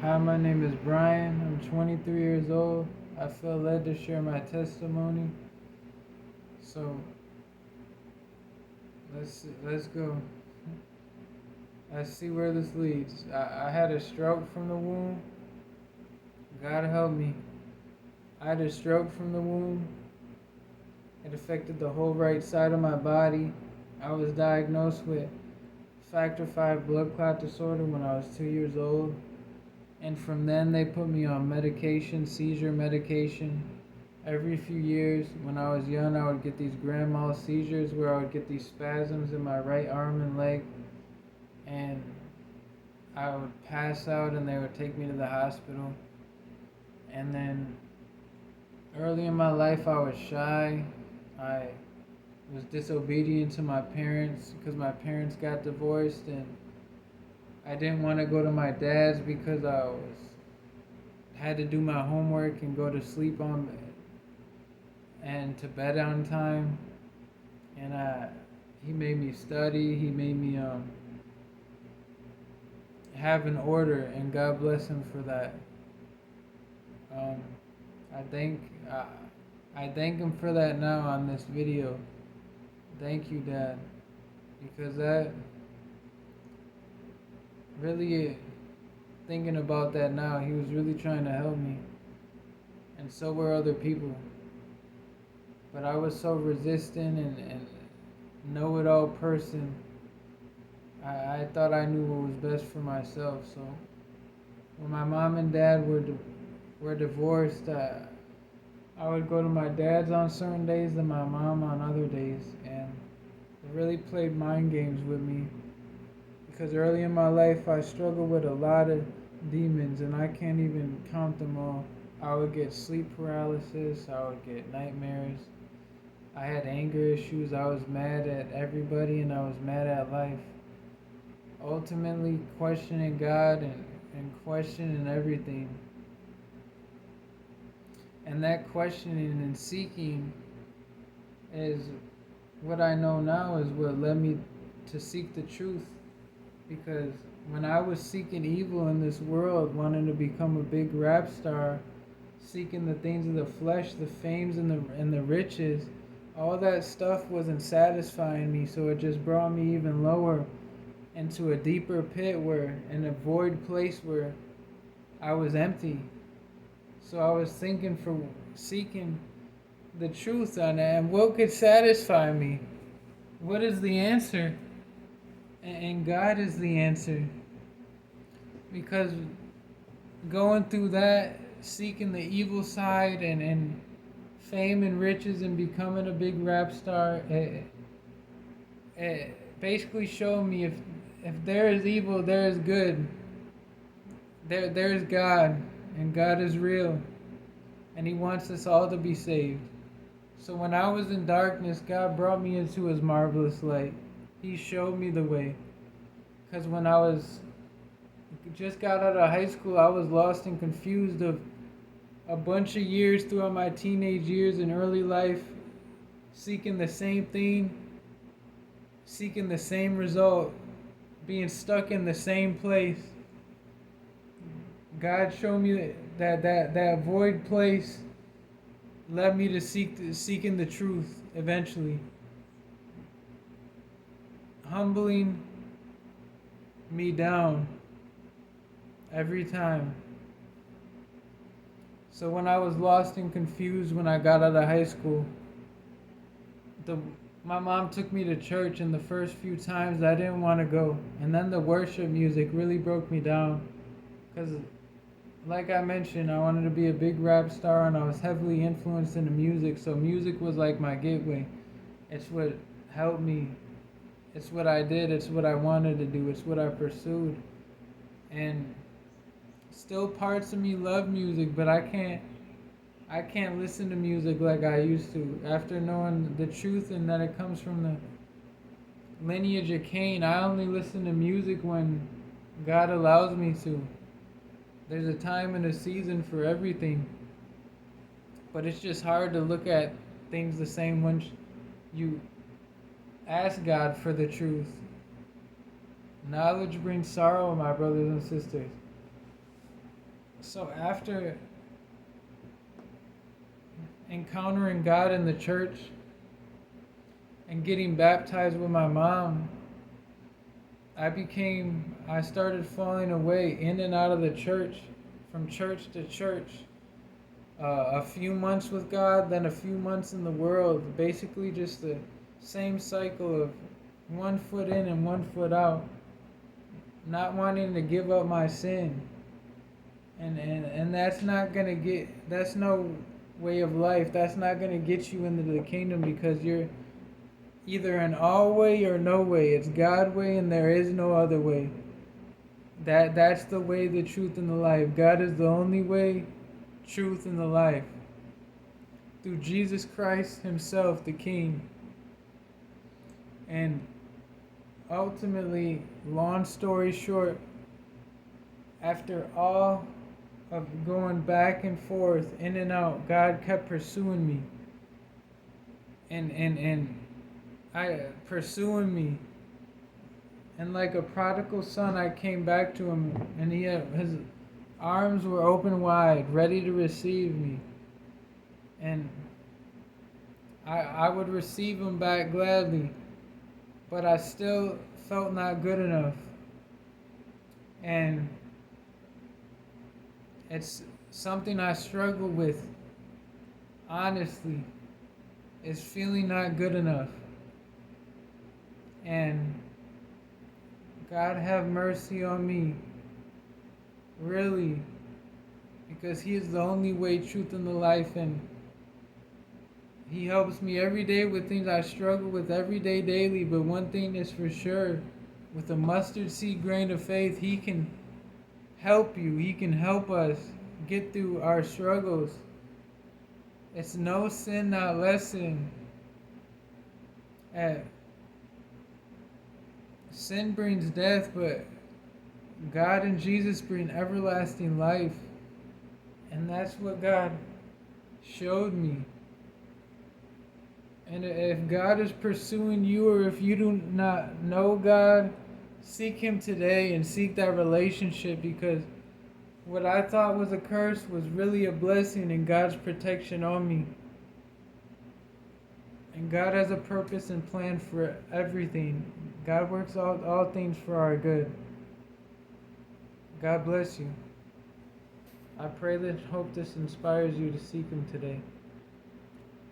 Hi, my name is Brian. I'm 23 years old. I feel led to share my testimony. So let's go. Let's see where this leads. I had a stroke from the womb. God help me. I had a stroke from the womb. It affected the whole right side of my body. I was diagnosed with factor V blood clot disorder when I was 2 years old. And from then they put me on medication, seizure medication. Every few years, when I was young, I would get these grand mal seizures where I would get these spasms in my right arm and leg, and I would pass out and they would take me to the hospital. And then early in my life, I was shy. I was disobedient to my parents because my parents got divorced, and I didn't want to go to my dad's because I had to do my homework and go to sleep on and to bed on time. And he made me study. He made me have an order, and God bless him for that. Um, I thank uh, I thank him for that now on this video. Thank you, Dad, because that really, thinking about that now, he was really trying to help me, and so were other people. But I was so resistant and know-it-all person. I thought I knew what was best for myself. So when my mom and dad were divorced, I would go to my dad's on certain days and my mom on other days, and it really played mind games with me because early in my life I struggled with a lot of demons and I can't even count them all. I would get sleep paralysis, I would get nightmares, I had anger issues, I was mad at everybody and I was mad at life. Ultimately questioning God and questioning everything. And that questioning and seeking is what I know now is what led me to seek the truth. Because when I was seeking evil in this world, wanting to become a big rap star, seeking the things of the flesh, the fames and the riches, all that stuff wasn't satisfying me, so it just brought me even lower into a deeper pit where in a void place where I was empty. So I was thinking for seeking the truth on it and what could satisfy me. What is the answer? And God is the answer. Because going through that, seeking the evil side and fame and riches and becoming a big rap star, it basically showed me if there is evil, there is good. There is God, and God is real, and He wants us all to be saved. So when I was in darkness, God brought me into His marvelous light. He showed me the way. Because when I was just got out of high school, I was lost and confused of a bunch of years throughout my teenage years and early life, seeking the same thing, seeking the same result, being stuck in the same place. God showed me that void place led me to seeking the truth eventually, humbling me down every time. So when I was lost and confused when I got out of high school, my mom took me to church, and the first few times I didn't want to go. And then the worship music really broke me down. Because, like I mentioned, I wanted to be a big rap star, and I was heavily influenced into music. So music was like my gateway. It's what helped me. It's what I did. It's what I wanted to do. It's what I pursued. And still parts of me love music, but I can't listen to music like I used to. After knowing the truth and that it comes from the lineage of Cain, I only listen to music when God allows me to. There's a time and a season for everything. But it's just hard to look at things the same once you ask God for the truth. Knowledge brings sorrow, my brothers and sisters. So after encountering God in the church and getting baptized with my mom, I started falling away in and out of the church, from church to church. A few months with God, then a few months in the world. Basically, just the same cycle of one foot in and one foot out. Not wanting to give up my sin. And that's not going to that's no way of life. That's not going to get you into the kingdom, because you're either an all way or no way. It's God way and there is no other way. That's the way, the truth, and the life. God is the only way, truth, and the life. Through Jesus Christ himself, the King. And ultimately, long story short, after all of going back and forth, in and out, God kept pursuing me. And pursuing me. And like a prodigal son, I came back to him, and his arms were open wide, ready to receive me. And I would receive him back gladly, but I still felt not good enough. And it's something I struggle with, honestly, is feeling not good enough. And God have mercy on me, really, because he is the only way, truth, and the life, and he helps me every day with things I struggle with every day, daily. But one thing is for sure, with a mustard seed grain of faith, he can help you. He can help us get through our struggles. It's no sin, not less sin. Sin brings death, but God and Jesus bring everlasting life. And that's what God showed me. And if God is pursuing you, or if you do not know God, seek him today and seek that relationship, because what I thought was a curse was really a blessing and God's protection on me. And God has a purpose and plan for everything. God works all things for our good. God bless you. I pray that hope this inspires you to seek him today.